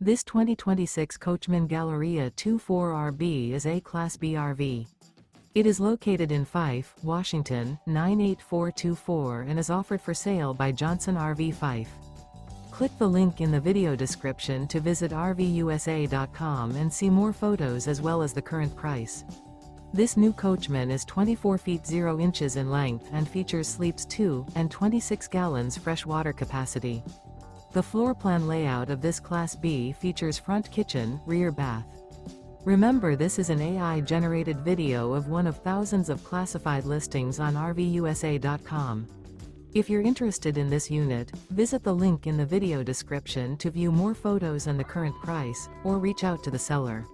This 2026 Coachmen Galleria 24RB is a Class B RV. It is located in Fife, Washington, 98424 and is offered for sale by Johnson RV Fife. Click the link in the video description to visit RVUSA.com and see more photos as well as the current price. This new Coachmen is 24 feet 0 inches in length and features sleeps 2 and 26 gallons fresh water capacity. The floor plan layout of this Class B features front kitchen, rear bath. Remember, this is an AI-generated video of one of thousands of classified listings on RVUSA.com. If you're interested in this unit, visit the link in the video description to view more photos and the current price, or reach out to the seller.